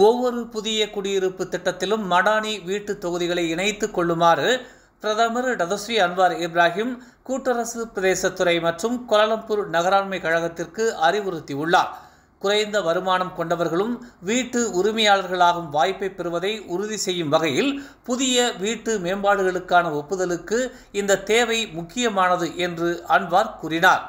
ஒவ்வொரு புதிய குடியிருப்பு திட்டத்திலும் மடானி வீட்டு தொகுதிகளை இணைத்துக் கொள்ளுமாறு பிரதமர் டதஸ்ரீ அன்வார் இப்ராஹிம் கூட்டரசு பிரதேசத்துறை மற்றும் கோலாலம்பூர் நகராண்மை கழகத்திற்கு அறிவுறுத்தியுள்ளார். குறைந்த வருமானம் கொண்டவர்களும் வீட்டு உரிமையாளர்களாகும் வாய்ப்பை பெறுவதை உறுதி செய்யும் வகையில் புதிய வீட்டு மேம்பாடுகளுக்கான ஒப்புதலுக்கு இந்த தேவை முக்கியமானது என்று அன்வார் கூறினார்.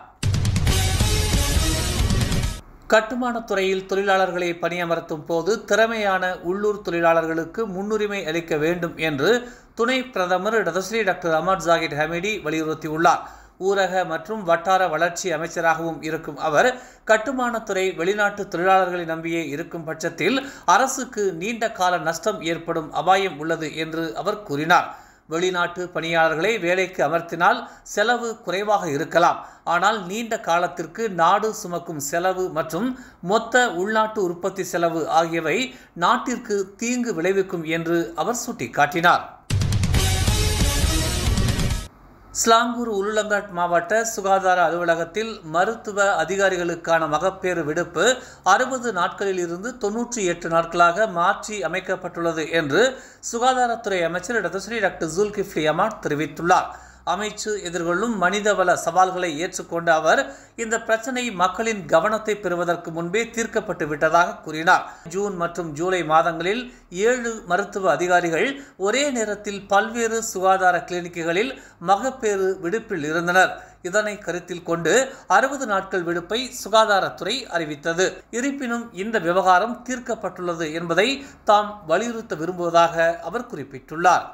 கட்டுமானத் துறையில் தொழிலாளர்களை பணியமர்த்தும் போது திறமையான உள்ளூர் தொழிலாளர்களுக்கு முன்னுரிமை அளிக்க வேண்டும் என்று துணை பிரதமர் டதஸ்ரீ டாக்டர் அமர் ஜாகிர் ஹமீடி வலியுறுத்தியுள்ளார். ஊரக மற்றும் வட்டார வளர்ச்சி அமைச்சராகவும் இருக்கும் அவர் கட்டுமானத்துறை வெளிநாட்டு தொழிலாளர்களை நம்பியே இருக்கும் பட்சத்தில் அரசுக்கு நீண்ட கால நஷ்டம் ஏற்படும் அபாயம் உள்ளது என்று அவர் கூறினார். வெளிநாட்டு பணியாளர்களை வேலைக்கு அமர்த்தினால் செலவு குறைவாக இருக்கலாம். ஆனால் நீண்ட காலத்திற்கு நாடு சுமக்கும் செலவு மற்றும் மொத்த உள்நாட்டு உற்பத்தி செலவு ஆகியவை நாட்டிற்கு தீங்கு விளைவிக்கும் என்று அவர் சுட்டிக்காட்டினார். ஸ்லாங்கூர் உலுலங்காட் மாவட்ட சுகாதார அலுவலகத்தில் மருத்துவ அதிகாரிகளுக்கான மகப்பேறு விடுப்பு 60 நாட்களில் இருந்து 98 நாட்களாக மாற்றி அமைக்கப்பட்டுள்ளது என்று சுகாதாரத்துறை அமைச்சர் டதஸ்ரீ டாக்டர் ஜுல்கிஃப்லி அமாட் தெரிவித்துள்ளார். அமைச்சு எதிர்கொள்ளும் மனிதவள சவால்களை ஏற்றுக்கொண்ட அவர் இந்த பிரச்சனை மக்களின் கவனத்தை பெறுவதற்கு முன்பே தீர்க்கப்பட்டு விட்டதாக கூறினார். ஜூன் மற்றும் ஜூலை மாதங்களில் 7 மருத்துவ அதிகாரிகள் ஒரே நேரத்தில் பல்வேறு சுகாதார கிளினிக்குகளில் மகப்பேறு விடுப்பில் இருந்தனர். இதனை கருத்தில் கொண்டு 60 நாட்கள் விடுப்பை சுகாதாரத்துறை அறிவித்தது. இருப்பினும் இந்த விவகாரம் தீர்க்கப்பட்டுள்ளது என்பதை தாம் வலியுறுத்த விரும்புவதாக அவர் குறிப்பிட்டுள்ளார்.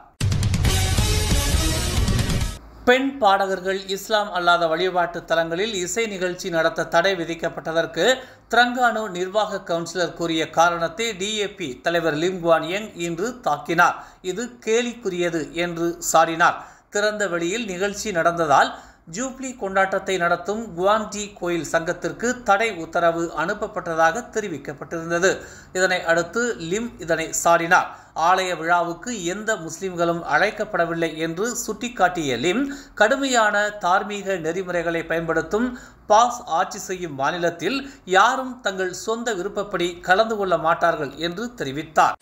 பெண் பாடகர்கள் இஸ்லாம் அல்லாத வழிபாட்டு தலங்களில் இசை நிகழ்ச்சி நடத்த தடை விதிக்கப்பட்டதற்கு திரங்கானு நிர்வாக கவுன்சிலர் கூறிய காரணத்தை டிஏபி தலைவர் லிம் குவான் யங் இன்று தாக்கினார். இது கேலிக்குரியது என்று சாடினார். திறந்த வெளியில் நிகழ்ச்சி நடந்ததால் ஜூப்ளி கொண்டாட்டத்தை நடத்தும் குவான்டி கோயில் சங்கத்திற்கு தடை உத்தரவு அனுப்பப்பட்டதாக தெரிவிக்கப்பட்டிருந்தது. இதனை அடுத்து லிம் இதனை சாடினார். ஆலய விழாவுக்கு எந்த முஸ்லிம்களும் அழைக்கப்படவில்லை என்று சுட்டிக்காட்டிய லிம் கடுமையான தார்மீக நெறிமுறைகளை பயன்படுத்தும் பாஸ் ஆட்சி செய்யும் மாநிலத்தில் யாரும் தங்கள் சொந்த விருப்பப்படி கலந்து கொள்ள மாட்டார்கள் என்று தெரிவித்தார்.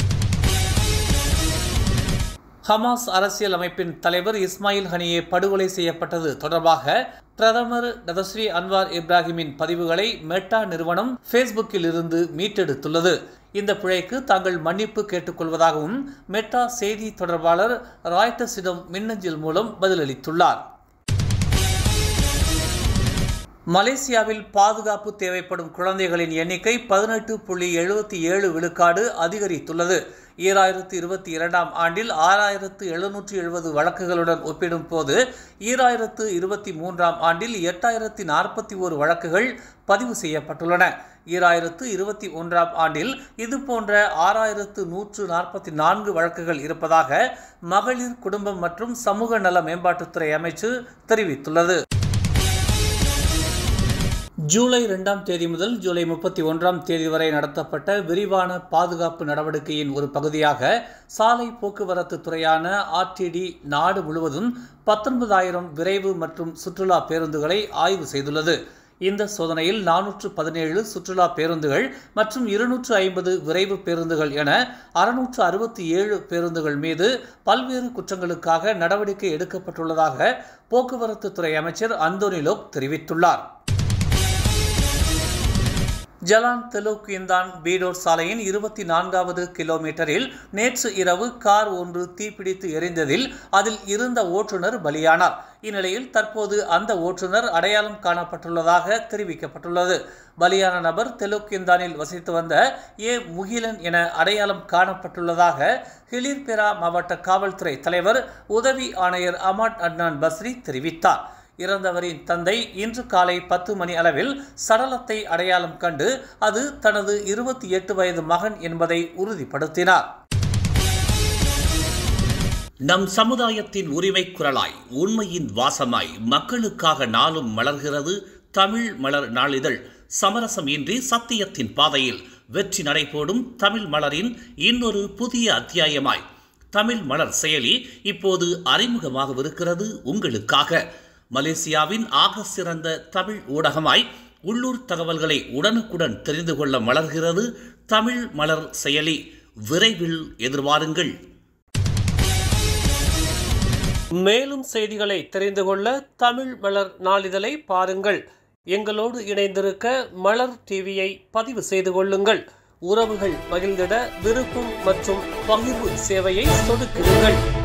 ஹமாஸ் அரசியல் அமைப்பின் தலைவர் இஸ்மாயில் ஹனியே படுகொலை செய்யப்பட்டது தொடர்பாக பிரதமர் டதஸ்ரீ அன்வார் இப்ராஹிமின் பதிவுகளை மெட்டா நிறுவனம் ஃபேஸ்புக்கில் இருந்து மீட்டெடுத்துள்ளது. இந்த பிழைக்கு தாங்கள் மன்னிப்பு கேட்டுக்கொள்வதாகவும் மெட்டா செய்தி தொடர்பாளர் ராய்டர்ஸிடம் மின்னஞ்சல் மூலம் பதிலளித்துள்ளார். மலேசியாவில் பாதுகாப்பு தேவைப்படும் குழந்தைகளின் எண்ணிக்கை 18.77 விழுக்காடு அதிகரித்துள்ளது. 2022ஆம் ஆண்டில் 6770 வழக்குகளுடன் ஒப்பிடும் போது 2023ஆம் ஆண்டில் 8041 வழக்குகள் பதிவு செய்யப்பட்டுள்ளன. 2021ஆம் ஆண்டில் இதுபோன்ற 6144 வழக்குகள் இருப்பதாக மகளிர் குடும்பம் மற்றும் சமூக நல மேம்பாட்டுத்துறை அமைச்சு தெரிவித்துள்ளது. ஜூலை 2ஆம் தேதி முதல் ஜூலை 31ஆம் தேதி வரை நடத்தப்பட்ட விரிவான பாதுகாப்பு நடவடிக்கையின் ஒரு பகுதியாக சாலை போக்குவரத்து துறையான ஆர்டிடி நாடு முழுவதும் 19,000 விரைவு மற்றும் சுற்றுலா பேருந்துகளை ஆய்வு செய்துள்ளது. இந்த சோதனையில் 417 சுற்றுலா பேருந்துகள் மற்றும் 250 விரைவு பேருந்துகள் என 667 பேருந்துகள் மீது பல்வேறு குற்றங்களுக்காக நடவடிக்கை எடுக்கப்பட்டுள்ளதாக போக்குவரத்து துறை அமைச்சர் அந்தோனி லோக் தெரிவித்துள்ளார். ஜலான் தெலுக்கியந்தான் பீடோர் சாலையின் 24வது கிலோமீட்டரில் நேற்று இரவு கார் ஒன்று தீப்பிடித்து எரிந்ததில் அதில் இருந்த ஓட்டுநர் பலியானார். இந்நிலையில் தற்போது அந்த ஓட்டுநர் அடையாளம் காணப்பட்டுள்ளதாக தெரிவிக்கப்பட்டுள்ளது. பலியான நபர் தெலுக்கியந்தானில் வசித்து வந்த முகிலன் என அடையாளம் காணப்பட்டுள்ளதாக ஹிலிர்பெரா மாவட்ட காவல்துறை தலைவர் உதவி ஆணையர் அமாட் அட்னான் பஸ்ரி தெரிவித்தார். இறந்தவரின் தந்தை இன்று காலை 10 மணி அளவில் சடலத்தை அடையாளம் கண்டு அது தனது 28 வயது மகன் என்பதை உறுதிப்படுத்தினார். நம் சமுதாயத்தின் உரிமை குரலாய் உண்மையின் வாசமாய் மக்களுக்காக நாளும் மலர்கிறது தமிழ் மலர் நாளிதழ். சமரசம் இன்றி சத்தியத்தின் பாதையில் வெற்றி நடைபோடும் தமிழ் மலரின் இன்னொரு புதிய அத்தியாயமாய் தமிழ் மலர் செயலி இப்போது அறிமுகமாகவிருக்கிறது உங்களுக்காக. மலேசியாவின் ஆக சிறந்த தமிழ் ஊடகமாய் உள்ளூர் தகவல்களை உடனுக்குடன் தெரிந்து கொள்ள மலர்கிறது தமிழ் மலர் செயலி. விரைவில் எதிர்பாருங்கள். மேலும் செய்திகளை தெரிந்து கொள்ள தமிழ் மலர் நாளிதழை பாருங்கள். எங்களோடு இணைந்திருக்க மலர் டிவியை பதிவு செய்து கொள்ளுங்கள். உறவுகள் மகிழ்ந்திட விருப்பம் மற்றும் பகிர்வு சேவையை சொடுக்கிடுங்கள்.